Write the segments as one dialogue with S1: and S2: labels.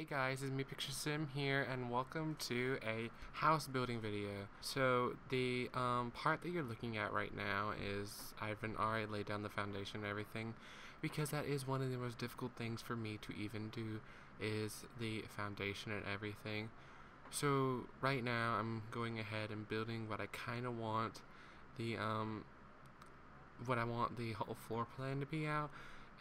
S1: Hey guys, it's me Picture Sim here, and welcome to a house building video. So the part that you're looking at right now is I've already laid down the foundation and everything, because that is one of the most difficult things for me to even do, is the foundation and everything. So right now I'm going ahead and building what I kind of want the whole floor plan to be out.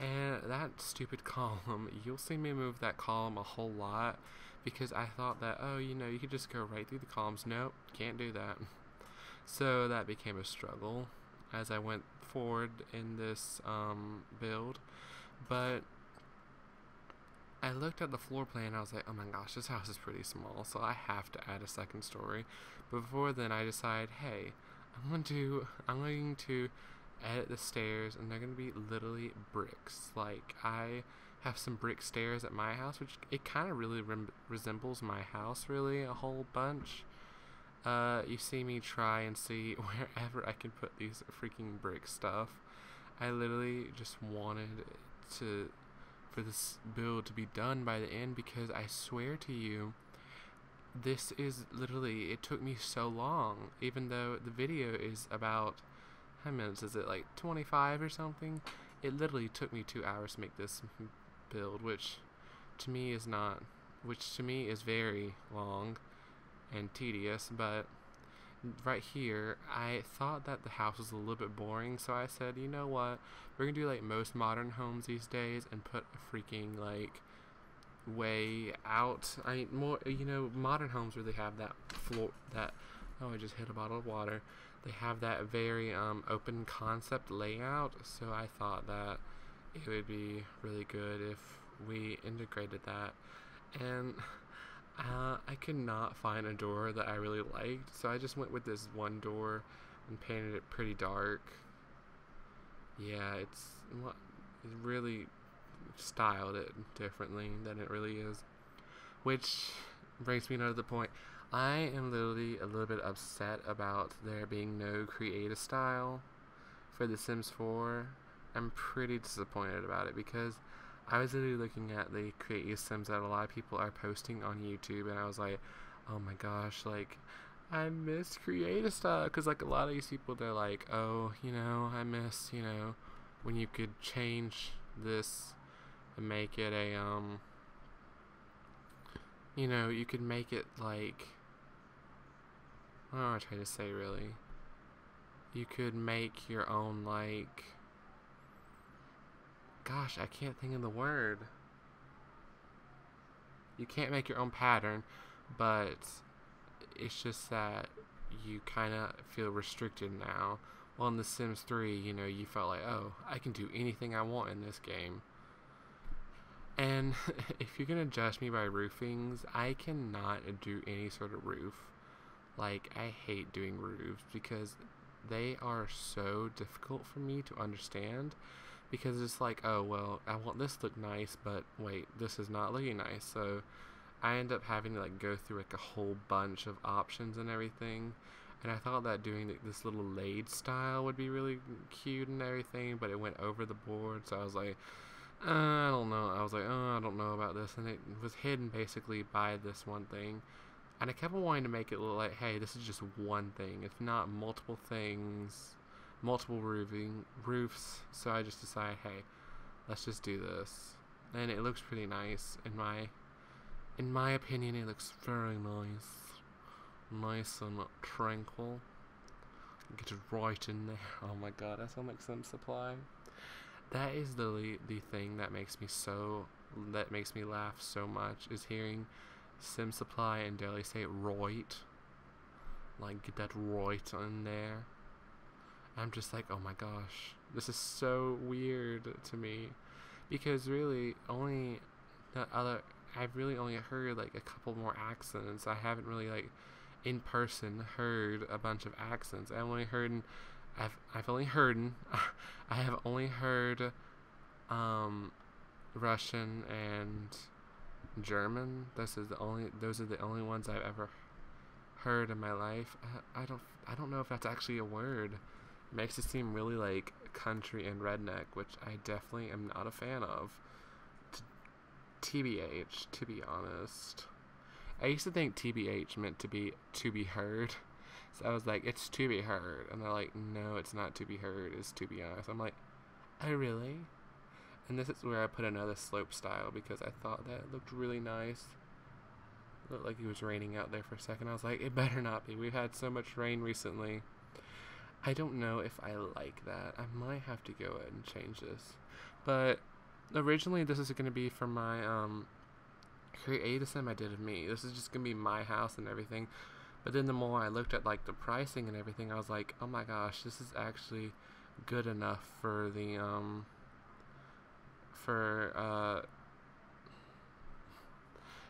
S1: And that stupid column, you'll see me move that column a whole lot because I thought that, oh, you could just go right through the columns. Nope, can't do that. So that became a struggle as I went forward in this build. But I looked at the floor plan and I was like, oh my gosh, this house is pretty small, so I have to add a second story. But before then, I decided, hey, I'm going to edit the stairs, and they're going to be literally bricks. Like, I have some brick stairs at my house, which it kind of really resembles my house, really, a whole bunch. You see me try and see wherever I can put these freaking brick stuff. I literally just wanted for this build to be done by the end, because I swear to you, this is literally, it took me so long, even though the video is about, how many minutes is it, like 25 or something? It literally took me 2 hours to make this build, which to me is very long and tedious. But right here, I thought that the house was a little bit boring, so I said, you know what, we're gonna do like most modern homes these days and put a freaking like way out. Modern homes where they have that floor, oh, I just hit a bottle of water. They have that very open concept layout, so I thought that it would be really good if we integrated that. And I could not find a door that I really liked, so I just went with this one door and painted it pretty dark. Yeah, it really styled it differently than it really is. Which brings me to the point. I am literally a little bit upset about there being no creative style for The Sims 4. I'm pretty disappointed about it, because I was literally looking at the creative Sims that a lot of people are posting on YouTube, and I was like, oh my gosh, like, I miss creative style, because like a lot of these people, they're like, oh, I miss, when you could change this and make it a you could make it like, what am I trying to say, really? You could make your own, like, gosh, I can't think of the word. You can't make your own pattern, but it's just that you kind of feel restricted now. Well, in The Sims 3, you felt like, oh, I can do anything I want in this game. And if you're gonna judge me by roofings, I cannot do any sort of roof. Like, I hate doing roofs because they are so difficult for me to understand, because it's like, oh, well, I want this to look nice, but wait, this is not looking nice. So I end up having to like go through like a whole bunch of options and everything. And I thought that doing this little laid style would be really cute and everything, but it went over the board, so I was like, I don't know. I was like, oh, I don't know about this. And it was hidden basically by this one thing. And I kept wanting to make it look like, hey, this is just one thing. It's not multiple things, multiple roofs. So I just decided, hey, let's just do this. And it looks pretty nice. In my opinion, it looks very nice. Nice and tranquil. Get it right in there. Oh my god, I sound like Sim Supply. That is the thing that makes me laugh so much, is hearing Sim Supply and Daily say right. Like, get that right in there. I'm just like, oh my gosh, this is so weird to me, because really I've really only heard like a couple more accents. I haven't really like in person heard a bunch of accents. I've only heard Russian and German. Those are the only ones I've ever heard in my life. I don't know if that's actually a word. It makes it seem really like country and redneck, which I definitely am not a fan of. TBH, to be honest. I used to think TBH meant to be heard. So I was like, it's to be heard. And they're like, no, it's not to be heard, it's to be honest. I'm like, oh, really? And this is where I put another slope style because I thought that it looked really nice. It looked like it was raining out there for a second. I was like, it better not be. We've had so much rain recently. I don't know if I like that. I might have to go ahead and change this. But originally this is going to be for my create a sim I did of me. This is just going to be my house and everything. But then the more I looked at like the pricing and everything, I was like, oh my gosh, this is actually good enough for the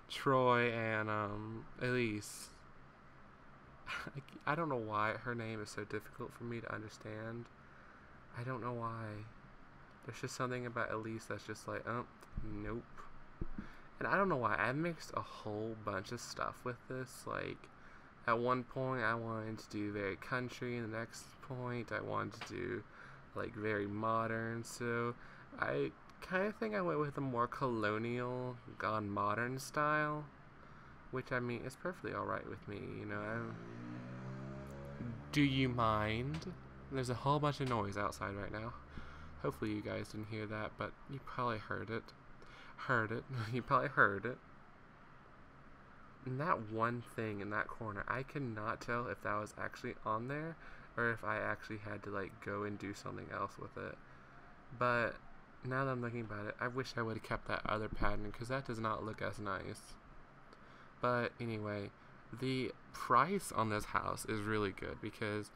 S1: Troy and Elise. I don't know why her name is so difficult for me to understand. I don't know why. There's just something about Elise that's just like, oh, nope. And I don't know why. I mixed a whole bunch of stuff with this. Like, at one point I wanted to do very country, and the next point I wanted to do like very modern. So I kind of think I went with a more colonial, gone modern style, which I mean is perfectly alright with me, you know. Do you mind? There's a whole bunch of noise outside right now. Hopefully you guys didn't hear that, but you probably heard it. You probably heard it. And that one thing in that corner, I cannot tell if that was actually on there or if I actually had to like go and do something else with it. But now that I'm looking about it, I wish I would have kept that other pattern because that does not look as nice. But anyway, the price on this house is really good because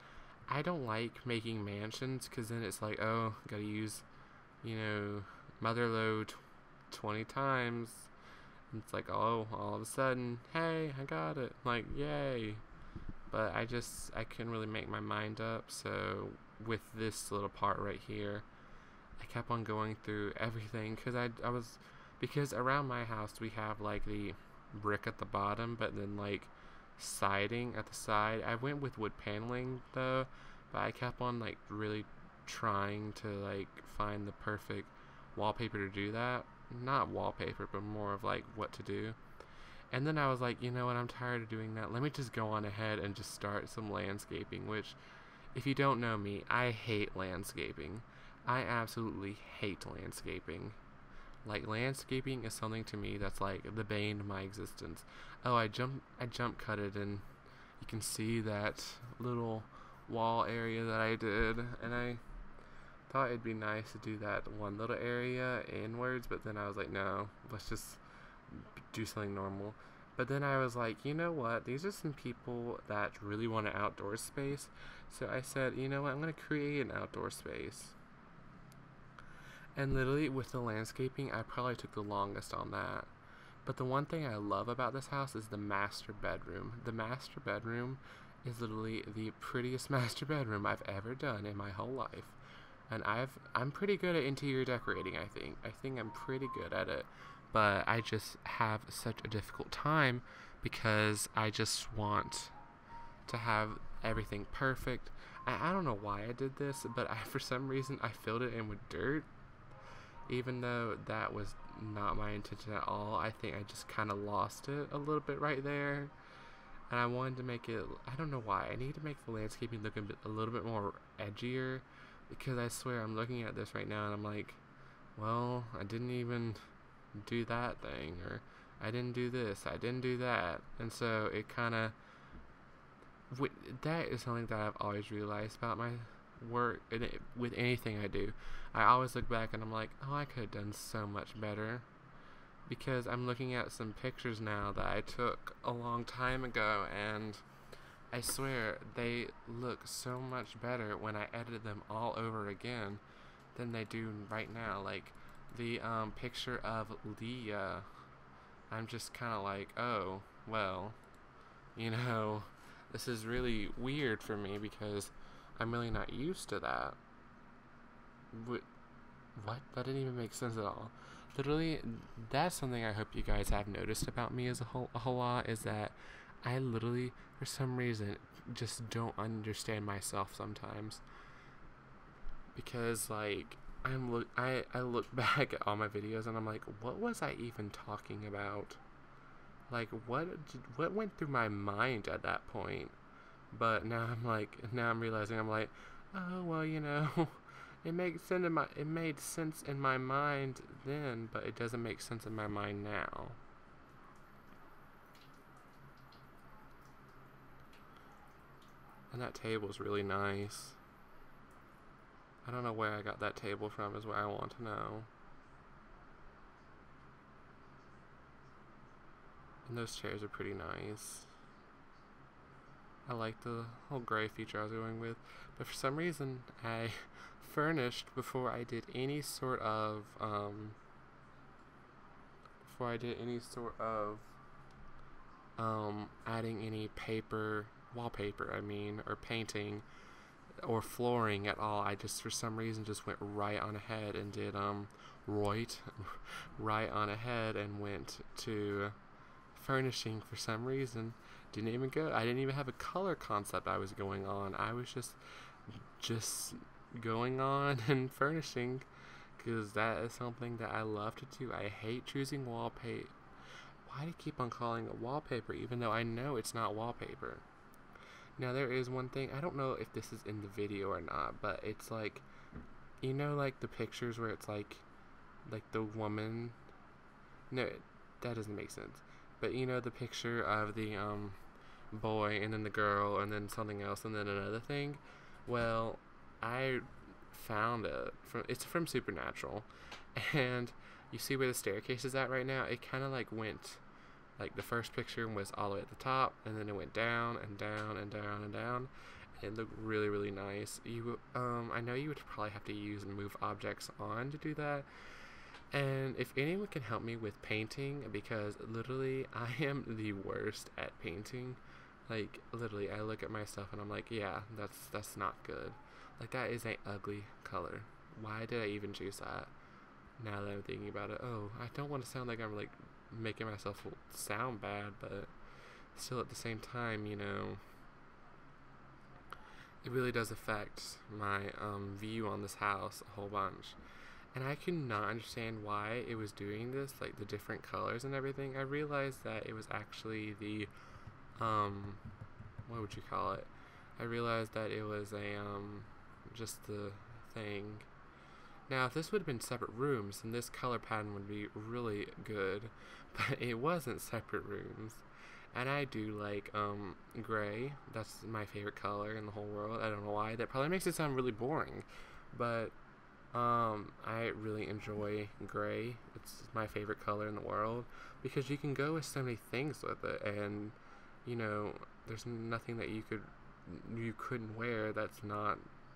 S1: I don't like making mansions because then it's like, oh, gotta use, you know, mother load 20 times. And it's like, oh, all of a sudden, hey, I got it. Like, yay. But I couldn't really make my mind up. So with this little part right here, I kept on going through everything because around my house we have like the brick at the bottom, but then like siding at the side. I went with wood paneling though, but I kept on like really trying to like find the perfect wallpaper to do that. Not wallpaper, but more of like what to do. And then I was like, you know what, I'm tired of doing that. Let me just go on ahead and just start some landscaping, which if you don't know me, I hate landscaping. I absolutely hate landscaping. Like, landscaping is something to me that's like the bane of my existence. Oh, I jump cutted, and you can see that little wall area that I did, and I thought it'd be nice to do that one little area inwards, but then I was like, no, let's just do something normal. But then I was like, you know what, these are some people that really want an outdoor space, so I said, you know what, I'm going to create an outdoor space. And literally with the landscaping, I probably took the longest on that. But the one thing I love about this house is the master bedroom. The master bedroom is literally the prettiest master bedroom I've ever done in my whole life. And I'm pretty good at interior decorating, I think. I think I'm pretty good at it. But I just have such a difficult time because I just want to have everything perfect. I don't know why I did this, but for some reason I filled it in with dirt. Even though that was not my intention at all, I think I just kind of lost it a little bit right there. And I wanted to make it, I don't know why, I need to make the landscaping look a little bit more edgier. Because I swear I'm looking at this right now and I'm like, well, I didn't even do that thing. Or I didn't do this, I didn't do that. And so it kind of, that is something that I've always realized about my work with anything I do. I always look back and I'm like, oh, I could have done so much better, because I'm looking at some pictures now that I took a long time ago, and I swear they look so much better when I edit them all over again than they do right now. Like the picture of Leah, I'm just kind of like, oh, well, you know, this is really weird for me because I'm really not used to that. What? That didn't even make sense at all. Literally, that's something I hope you guys have noticed about me as a whole lot, is that I literally, for some reason, just don't understand myself sometimes. Because, like, I look back at all my videos and I'm like, what was I even talking about? Like, what went through my mind at that point? But now I'm realizing, I'm like, oh well, it made sense in my mind then, but it doesn't make sense in my mind now. And that table's really nice. I don't know where I got that table from, is what I want to know. And those chairs are pretty nice. I like the whole gray feature I was going with. But for some reason, I furnished before I did any sort of, adding any wallpaper, or painting, or flooring at all. I just, for some reason, just went right on ahead and did, right on ahead and went to furnishing for some reason. I didn't even have a color concept I was going on. I was just going on and furnishing, because that is something that I love to do. I hate choosing wallpaper. Why do I keep on calling it wallpaper, even though I know it's not wallpaper? Now, there is one thing, I don't know if this is in the video or not, but it's like, like the pictures where it's like the woman, no, that doesn't make sense, but the picture of the, boy, and then the girl, and then something else, and then another thing. Well, I found it's from Supernatural, and you see where the staircase is at right now? It kind of went, the first picture was all the way at the top, and then it went down and down and down and down. It looked really, really nice. I know you would probably have to use and move objects on to do that. And if anyone can help me with painting, because literally I am the worst at painting. Literally, I look at my stuff and I'm like, yeah, that's not good. That is an ugly color. Why did I even choose that? Now that I'm thinking about it, I don't want to sound like I'm making myself sound bad, but still at the same time, it really does affect my view on this house a whole bunch. And I could not understand why it was doing this, the different colors and everything. I realized that it was actually the what would you call it? I realized that it was just the thing. Now, if this would have been separate rooms, then this color pattern would be really good, but it wasn't separate rooms. And I do like gray. That's my favorite color in the whole world. I don't know why. That probably makes it sound really boring, but I really enjoy gray. It's my favorite color in the world, because you can go with so many things with it, and there's nothing that you couldn't wear that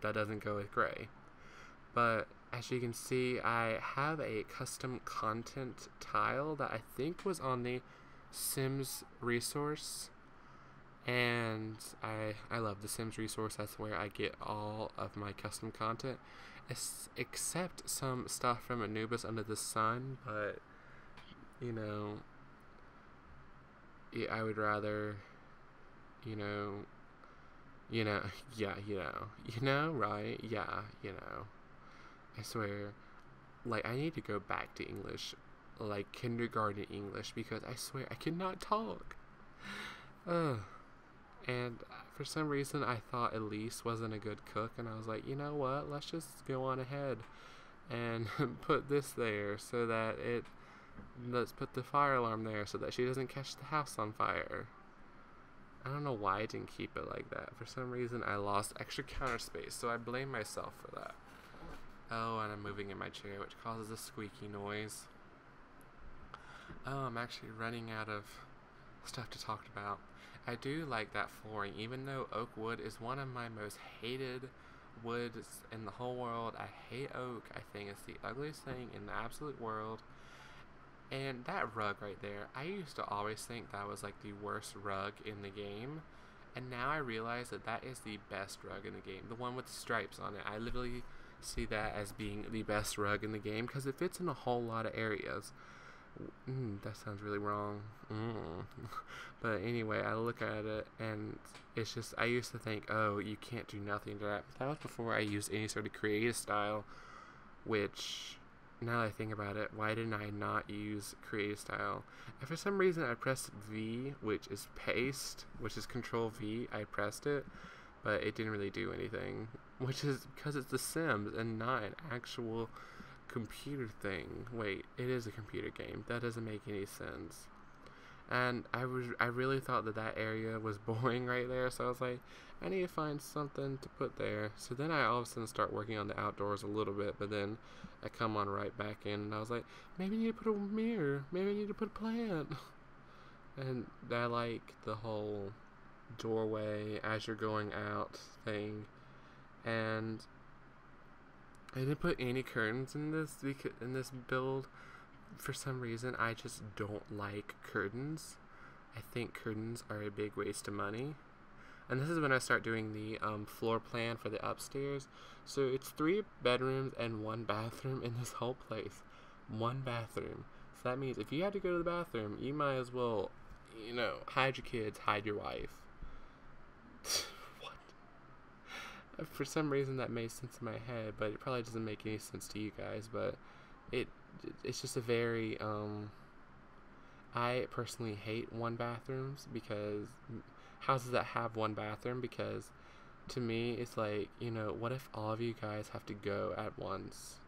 S1: doesn't go with gray. But as you can see, I have a custom content tile that I think was on the Sims resource, and I love the Sims resource. That's where I get all of my custom content, except some stuff from Anubis Under the Sun. But I would rather, right? Yeah, I swear, I need to go back to English, kindergarten English, because I swear I cannot talk. And for some reason, I thought Elise wasn't a good cook, and I was like, you know what? Let's just go on ahead and put this there so that let's put the fire alarm there so that she doesn't catch the house on fire. I don't know why I didn't keep it like that. For some reason, I lost extra counter space, so I blame myself for that. Oh, and I'm moving in my chair, which causes a squeaky noise. Oh, I'm actually running out of stuff to talk about. I do like that flooring, even though oak wood is one of my most hated woods in the whole world. I hate oak. I think it's the ugliest thing in the absolute world. And that rug right there, I used to always think that was the worst rug in the game, and now I realize that is the best rug in the game. The one with the stripes on it, I literally see that as being the best rug in the game, because it fits in a whole lot of areas. That sounds really wrong. But anyway, I look at it, and it's just, I used to think, oh, you can't do nothing to that. But that was before I used any sort of creative style which, now that I think about it, why didn't I not use create style? And for some reason I pressed V, which is paste, which is control V. I pressed it, but it didn't really do anything, which is because it's The Sims and not an actual computer thing. Wait, it is a computer game. That doesn't make any sense. And I really thought that area was boring right there, so I was like, I need to find something to put there. So then I all of a sudden start working on the outdoors a little bit, but then I come on right back in, and I was like, maybe I need to put a mirror, maybe I need to put a plant. And I like the whole doorway as you're going out thing. And I didn't put any curtains in this build. For some reason, I just don't like curtains. I think curtains are a big waste of money. And this is when I start doing the floor plan for the upstairs. So it's 3 bedrooms and 1 bathroom in this whole place. 1 bathroom. So that means if you had to go to the bathroom, you might as well, hide your kids, hide your wife. What? For some reason that made sense in my head, but it probably doesn't make any sense to you guys. But it's just a very I personally hate 1 bathrooms, because houses that have 1 bathroom, because to me it's like, what if all of you guys have to go at once?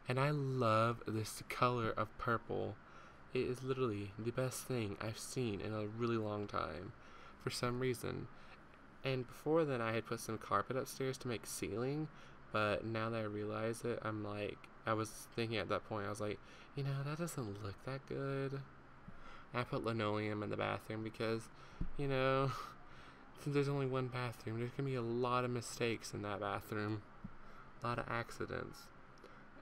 S1: And I love this color of purple. It is literally the best thing I've seen in a really long time for some reason. And before then I had put some carpet upstairs to make ceiling, but now that I realize it, I'm like, I was thinking at that point, I was like, that doesn't look that good. I put linoleum in the bathroom because, since there's only 1 bathroom, there's going to be a lot of mistakes in that bathroom. A lot of accidents.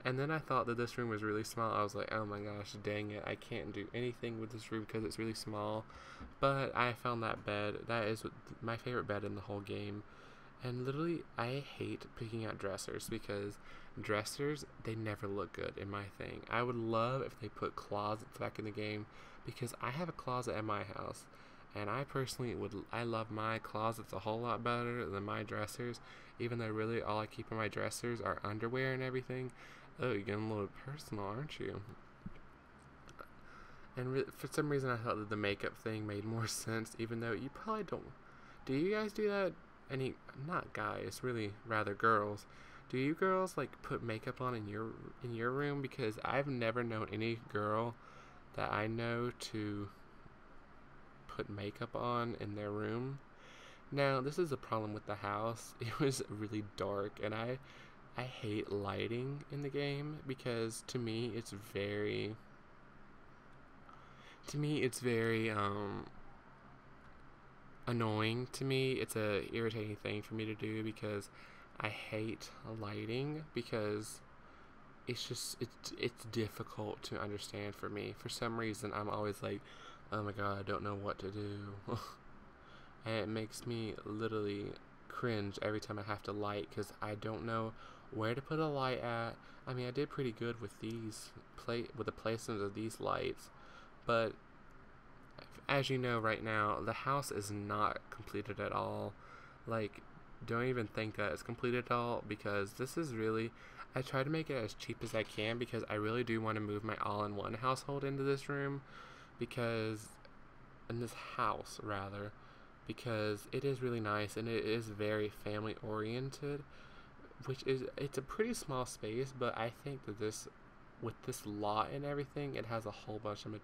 S1: And then I thought that this room was really small. I was like, oh my gosh, dang it. I can't do anything with this room because it's really small. But I found that bed. That is my favorite bed in the whole game. And literally, I hate picking out dressers, because dressers, they never look good in my thing. I would love if they put closets back in the game, because I have a closet at my house, and I personally I love my closets a whole lot better than my dressers, even though really all I keep in my dressers are underwear and everything. Oh, you're getting a little personal, aren't you? And for some reason I thought that the makeup thing made more sense, even though you probably don't. Do you guys do that? Not guys, really, rather girls. Do you girls put makeup on in your room? Because I've never known any girl that I know to put makeup on in their room. Now, this is a problem with the house. It was really dark, and I hate lighting in the game, because to me it's very annoying to me. It's a irritating thing for me to do, because I hate lighting, because it's difficult to understand for me. For some reason, I'm always like, oh my god, I don't know what to do. And it makes me literally cringe every time I have to light, because I don't know where to put a light at. I mean, I did pretty good with with the placement of these lights, but as you know right now, the house is not completed at all. Don't even think that it's completed at all, because this is really, I try to make it as cheap as I can, because I really do want to move my all-in-one household into this room, in this house rather, because it is really nice, and it is very family oriented, it's a pretty small space, but I think that with this lot and everything, it has a whole bunch of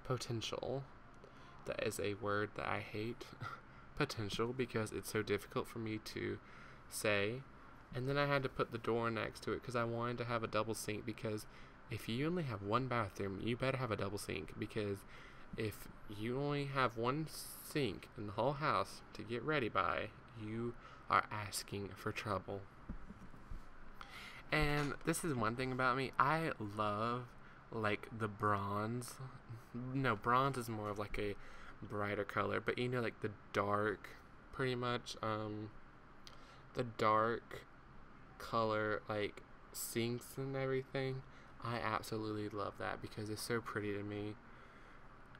S1: potential. That is a word that I hate. Potential, because it's so difficult for me to say. And then I had to put the door next to it, because I wanted to have a double sink, because if you only have 1 bathroom, you better have a double sink, because if you only have 1 sink in the whole house to get ready by, you are asking for trouble. And this is one thing about me. I love the bronze. No, bronze is more of a brighter color, but the dark, pretty much the dark color sinks and everything. I absolutely love that, because it's so pretty to me.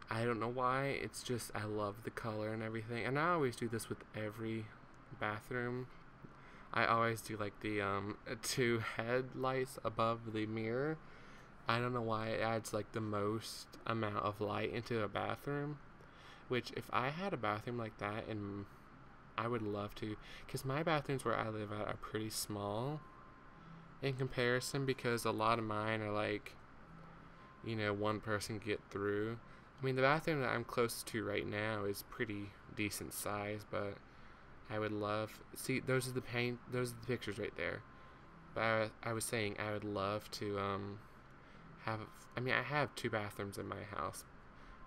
S1: I don't know why, it's just I love the color and everything, and I always do this with every bathroom. I always do like the two headlights above the mirror. I don't know why it adds like the most amount of light into a bathroom. Which, if I had a bathroom like that, and I would love to, because my bathrooms where I live at are pretty small in comparison, because a lot of mine are like, one person get through. I mean, the bathroom that I'm close to right now is pretty decent size, but I would love, see, those are the pictures right there. But I was saying I would love to I have two bathrooms in my house,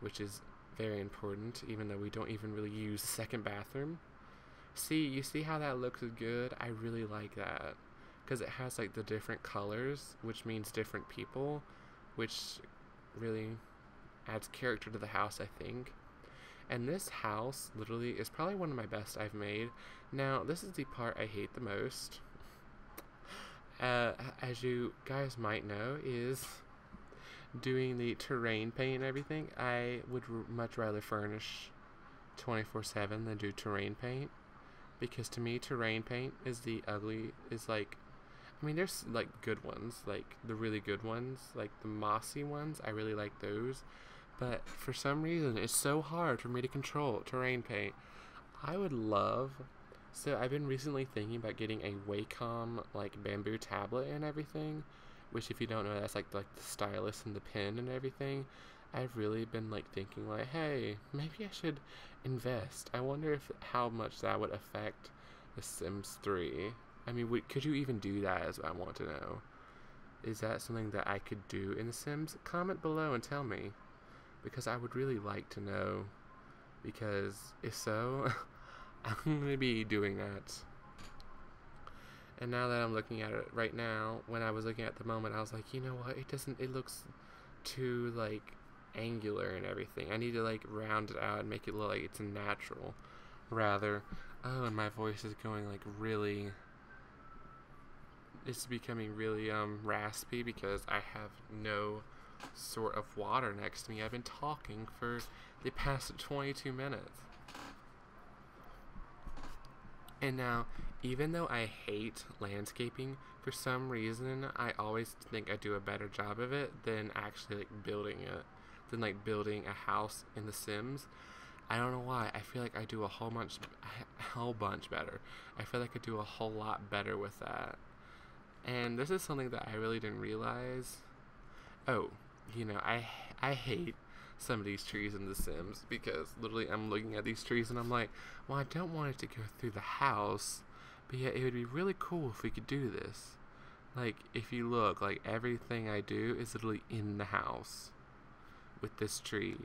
S1: which is very important, even though we don't even really use the second bathroom. See, you see how that looks good? I really like that, because it has like the different colors, which means different people, which really adds character to the house, I think. And this house literally is probably one of my best I've made. Now, this is the part I hate the most. As you guys might know, is doing the terrain paint and everything. I would much rather furnish 24/7 than do terrain paint, because to me terrain paint is like, I mean, there's like good ones, like the really good ones, like the mossy ones. I really like those, but for some reason it's so hard for me to control terrain paint. I would love, so I've been recently thinking about getting a Wacom like bamboo tablet and everything, which, if you don't know, that's like the stylus and the pen and everything. I've really been like thinking like, hey, maybe I should invest. I wonder how much that would affect The Sims 3. I mean, could you even do that, is what I want to know. Is that something that I could do in The Sims? Comment below and tell me, because I would really like to know, because if so, I'm going to be doing that. And now that I'm looking at it right now, when I was looking at the moment, I was like, you know what, it looks too like angular and everything. I need to like round it out and make it look like it's natural, rather. Oh, and my voice is going like really, it's becoming really raspy, because I have no sort of water next to me. I've been talking for the past 22 minutes. And now, even though I hate landscaping, for some reason I always think I do a better job of it than actually like building it, than like building a house in The Sims. I don't know why. I feel like I do a whole bunch better. I feel like I do a whole lot better with that. And this is something that I really didn't realize. Oh, I hate some of these trees in The Sims, because literally I'm looking at these trees and I'm like, well, I don't want it to go through the house, but yet it would be really cool if we could do this. Like, if you look, like everything I do is literally in the house with this tree,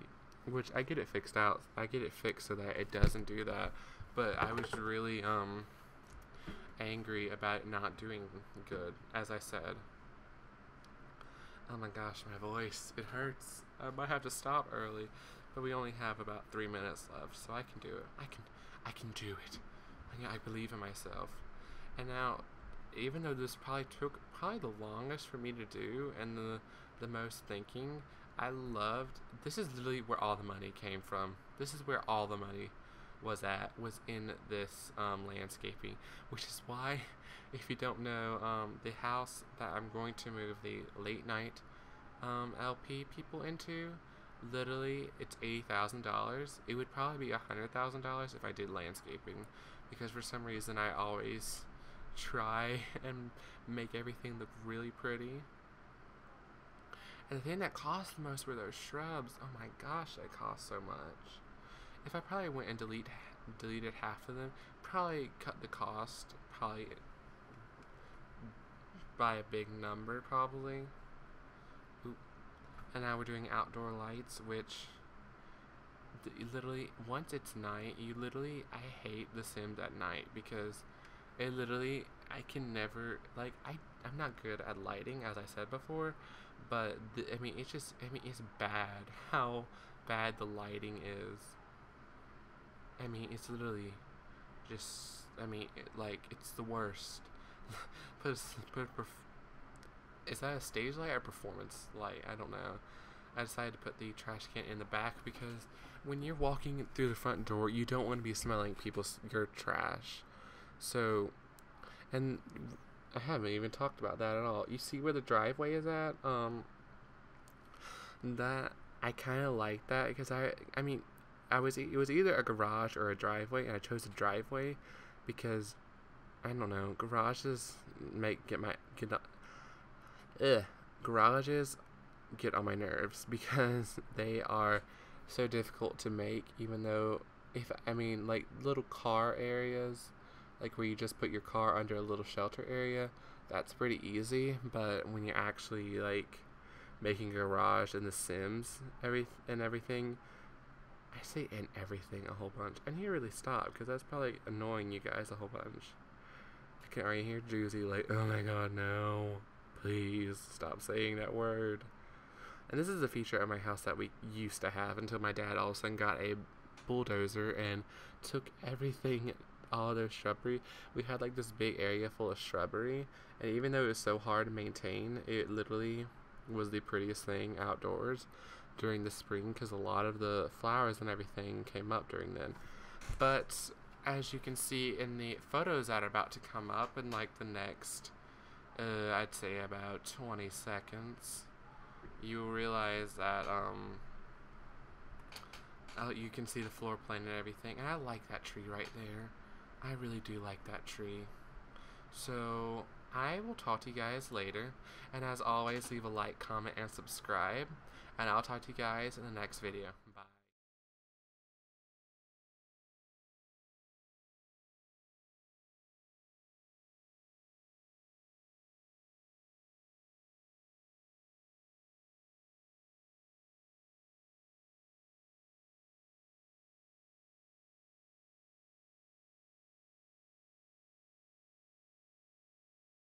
S1: which I get it fixed out. I get it fixed so that it doesn't do that. But I was really angry about it not doing good, as I said. Oh my gosh, my voice, it hurts. I might have to stop early, but we only have about 3 minutes left, so I can do it. I can do it. I believe in myself. And now, even though this probably took the longest for me to do and the most thinking, this is literally where all the money came from. This is where all the money was in this landscaping, which is why, if you don't know, the house that I'm going to move the late night LP people into, literally it's $80,000. It would probably be $100,000 if I did landscaping, because for some reason I always try and make everything look really pretty. And the thing that cost the most were those shrubs. Oh my gosh, they cost so much. If I probably went and deleted half of them, probably cut the cost probably by a big number, probably. Oop. And now we're doing outdoor lights, which literally, once it's night, I hate The Sims at night, because it literally, I can never, like, I'm not good at lighting, as I said before, but it's bad how bad the lighting is. I mean, it's literally just, it's the worst. Is that a stage light or performance light? I don't know. I decided to put the trash can in the back, because when you're walking through the front door, you don't want to be smelling your trash. So, And I haven't even talked about that at all. You see where the driveway is at? That I kind of like that because I mean, it was either a garage or a driveway, and I chose a driveway because I don't know, garages get on my nerves because they are so difficult to make. Even though, if I mean, like little car areas, like where you just put your car under a little shelter area, that's pretty easy. But when you're actually like making a garage in The Sims, everything, I say "and everything" a whole bunch. I need to really stop because that's probably annoying you guys a whole bunch. I can already hear Juicy like, "Oh my god, no. Please stop saying that word." And this is a feature of my house that we used to have until my dad all of a sudden got a bulldozer and took everything, all their shrubbery. We had like this big area full of shrubbery, and even though it was so hard to maintain, it literally was the prettiest thing outdoors during the spring because a lot of the flowers and everything came up during then. But as you can see in the photos that are about to come up in like the next, I'd say about 20 seconds, you realize that you can see the floor plan and everything, and I like that tree right there. I really do like that tree. So I will talk to you guys later, and as always, leave a like, comment, and subscribe, and I'll talk to you guys in the next video. Bye.